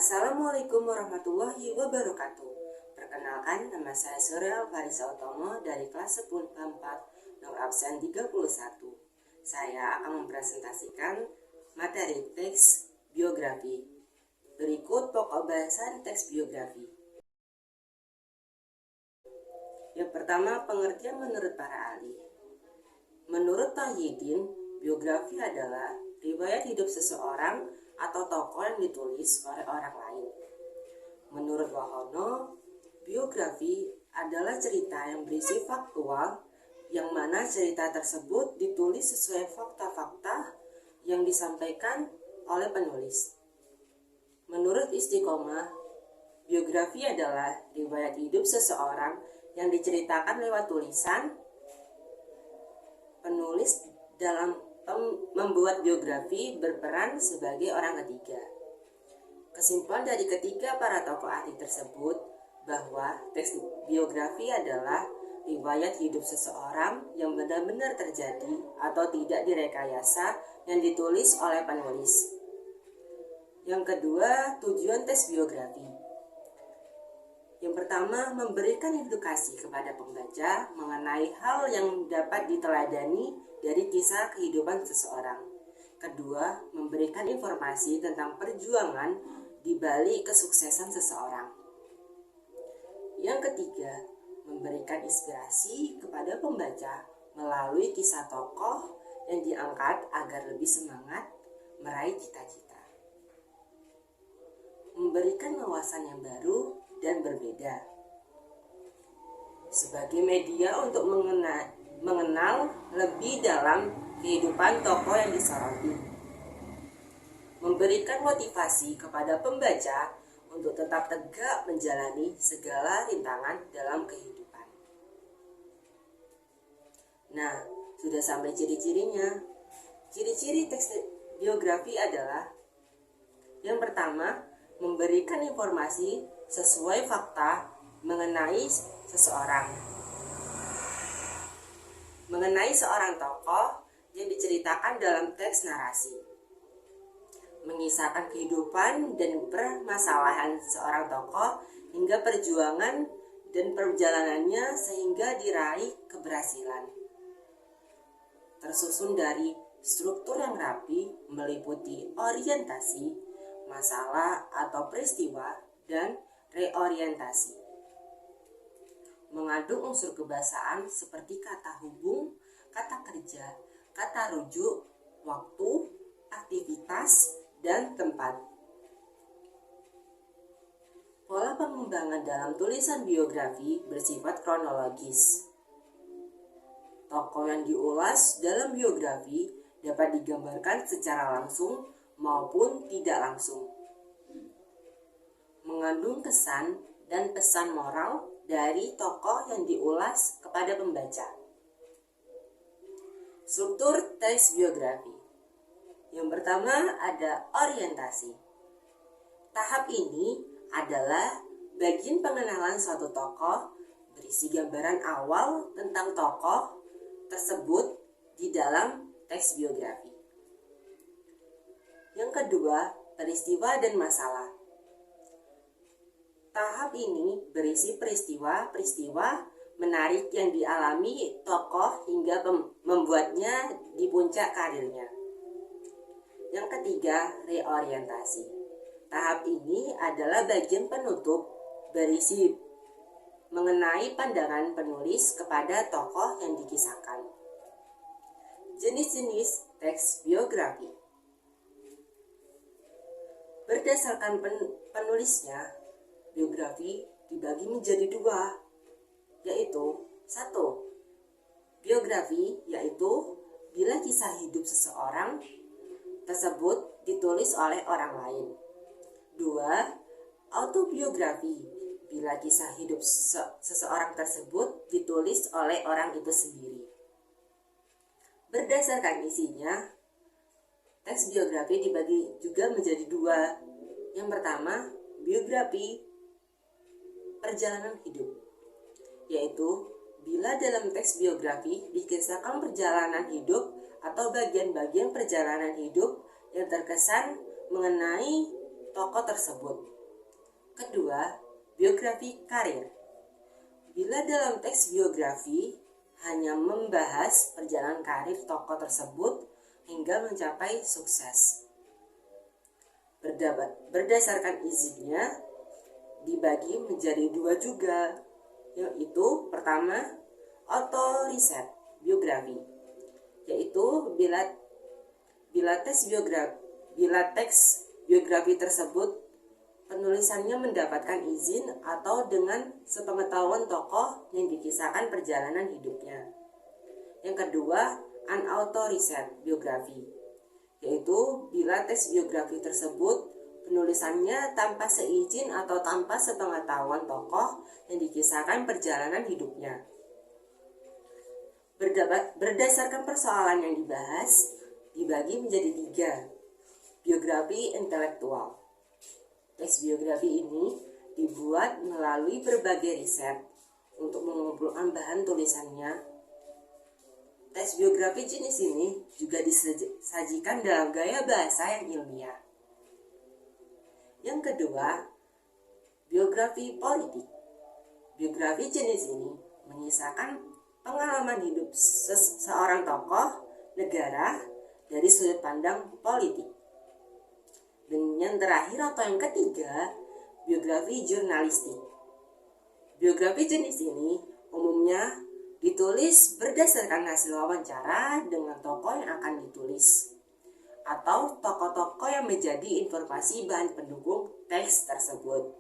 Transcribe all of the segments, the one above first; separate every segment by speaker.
Speaker 1: Assalamualaikum warahmatullahi wabarakatuh. Perkenalkan, nama saya Surya Farisa Utomo dari kelas 10 4, nomor absen 31. Saya akan mempresentasikan materi teks biografi. Berikut pokok bahasan teks biografi. Yang pertama, pengertian menurut para ahli. Menurut Tahyidin, biografi adalah riwayat hidup seseorang atau tokoh yang ditulis oleh orang lain. Menurut Wahono, biografi adalah cerita yang berisi faktual, yang mana cerita tersebut ditulis sesuai fakta-fakta yang disampaikan oleh penulis. Menurut Istiqomah, biografi adalah riwayat hidup seseorang yang diceritakan lewat tulisan penulis. Dalam membuat biografi berperan sebagai orang ketiga. Kesimpulan dari ketiga para tokoh ahli tersebut bahwa teks biografi adalah riwayat hidup seseorang yang benar-benar terjadi atau tidak direkayasa yang ditulis oleh penulis. Yang kedua, tujuan teks biografi. Yang pertama, memberikan edukasi kepada pembaca mengenai hal yang dapat diteladani dari kisah kehidupan seseorang. Kedua, memberikan informasi tentang perjuangan di balik kesuksesan seseorang. Yang ketiga, memberikan inspirasi kepada pembaca melalui kisah tokoh yang diangkat agar lebih semangat meraih cita-cita. Memberikan wawasan yang baru dan berbeda sebagai media untuk mengenal lebih dalam kehidupan tokoh yang disoroti. Memberikan motivasi kepada pembaca untuk tetap tegak menjalani segala rintangan dalam kehidupan. Nah, sudah sampai ciri-cirinya. Ciri-ciri teks biografi adalah: yang pertama, memberikan informasi sesuai fakta mengenai seseorang, mengenai seorang tokoh yang diceritakan dalam teks narasi, mengisahkan kehidupan dan permasalahan seorang tokoh hingga perjuangan dan perjalanannya sehingga diraih keberhasilan. Tersusun dari struktur yang rapi meliputi orientasi, masalah atau peristiwa, dan reorientasi. Mengandung unsur kebahasaan seperti kata hubung, kata kerja, kata rujuk, waktu, aktivitas, dan tempat. Pola pengembangan dalam tulisan biografi bersifat kronologis. Tokoh yang diulas dalam biografi dapat digambarkan secara langsung maupun tidak langsung. Mengandung kesan dan pesan moral dari tokoh yang diulas kepada pembaca. Struktur teks biografi. Yang pertama ada orientasi. Tahap ini adalah bagian pengenalan suatu tokoh, berisi gambaran awal tentang tokoh tersebut di dalam teks biografi. Yang kedua, peristiwa dan masalah. Tahap ini berisi peristiwa-peristiwa menarik yang dialami tokoh hingga membuatnya di puncak karirnya. Yang ketiga, reorientasi. Tahap ini adalah bagian penutup berisi mengenai pandangan penulis kepada tokoh yang dikisahkan. Jenis-jenis teks biografi. Berdasarkan penulisnya, biografi dibagi menjadi dua, yaitu: 1. Biografi, yaitu bila kisah hidup seseorang tersebut ditulis oleh orang lain. 2. Autobiografi, bila kisah hidup seseorang tersebut ditulis oleh orang itu sendiri. Berdasarkan isinya, teks biografi dibagi juga menjadi dua. Yang pertama, biografi perjalanan hidup, yaitu bila dalam teks biografi dikisahkan perjalanan hidup atau bagian-bagian perjalanan hidup yang terkesan mengenai tokoh tersebut. Kedua, biografi karir. Bila dalam teks biografi hanya membahas perjalanan karir tokoh tersebut hingga mencapai sukses. Berdasarkan izinnya dibagi menjadi dua juga, yaitu pertama, auto riset biografi, yaitu bila teks biografi tersebut penulisannya mendapatkan izin atau dengan sepengetahuan tokoh yang dikisahkan perjalanan hidupnya. Yang kedua, unauthor-riset biografi, yaitu bila teks biografi tersebut penulisannya tanpa seizin atau tanpa sepengetahuan tokoh yang dikisahkan perjalanan hidupnya. Berdasarkan persoalan yang dibahas, dibagi menjadi tiga. Biografi intelektual. Teks biografi ini dibuat melalui berbagai riset untuk mengumpulkan bahan tulisannya. Teks biografi jenis ini juga disajikan dalam gaya bahasa yang ilmiah. Yang kedua, biografi politik. Biografi jenis ini mengisahkan pengalaman hidup seorang tokoh negara dari sudut pandang politik. Dan yang terakhir atau yang ketiga, biografi jurnalistik. Biografi jenis ini umumnya ditulis berdasarkan hasil wawancara dengan tokoh yang akan ditulis atau tokoh-tokoh yang menjadi informasi bahan pendukung teks tersebut.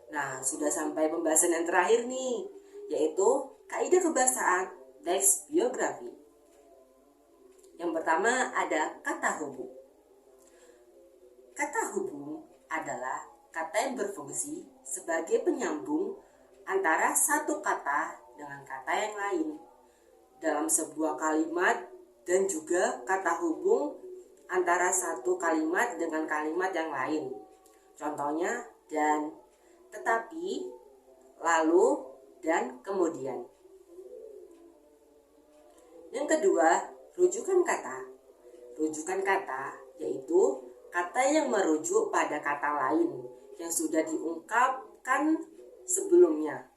Speaker 1: Nah, sudah sampai pembahasan yang terakhir nih, yaitu kaidah kebahasaan teks biografi. Yang pertama ada kata hubung. Kata hubung adalah kata yang berfungsi sebagai penyambung antara satu kata dengan kata yang lain dalam sebuah kalimat, dan juga kata hubung antara satu kalimat dengan kalimat yang lain. Contohnya dan, tetapi, lalu, dan kemudian. Yang kedua, rujukan kata. Rujukan kata yaitu kata yang merujuk pada kata lain yang sudah diungkapkan sebelumnya.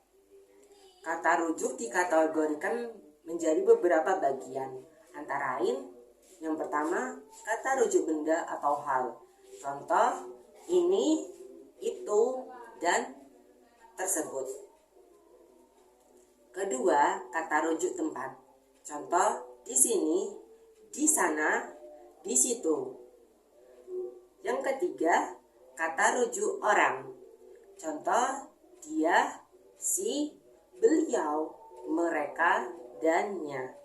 Speaker 1: Kata rujuk dikategorikan menjadi beberapa bagian, antara lain yang pertama, kata rujuk benda atau hal. Contoh, ini, itu, dan tersebut. Kedua, kata rujuk tempat. Contoh, di sini, di sana, di situ. Yang ketiga, kata rujuk orang. Contoh, dia, si, beliau, mereka, dannya.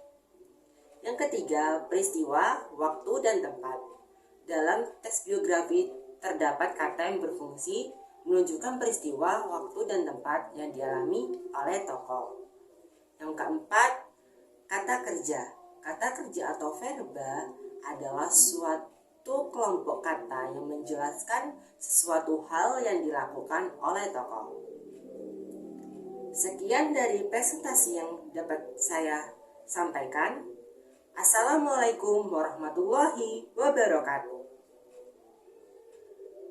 Speaker 1: Yang ketiga, peristiwa, waktu, dan tempat. Dalam teks biografi terdapat kata yang berfungsi menunjukkan peristiwa, waktu, dan tempat yang dialami oleh tokoh. Yang keempat, kata kerja. Kata kerja atau verba adalah suatu kelompok kata yang menjelaskan sesuatu hal yang dilakukan oleh tokoh. Sekian dari presentasi yang dapat saya sampaikan. Assalamualaikum warahmatullahi wabarakatuh.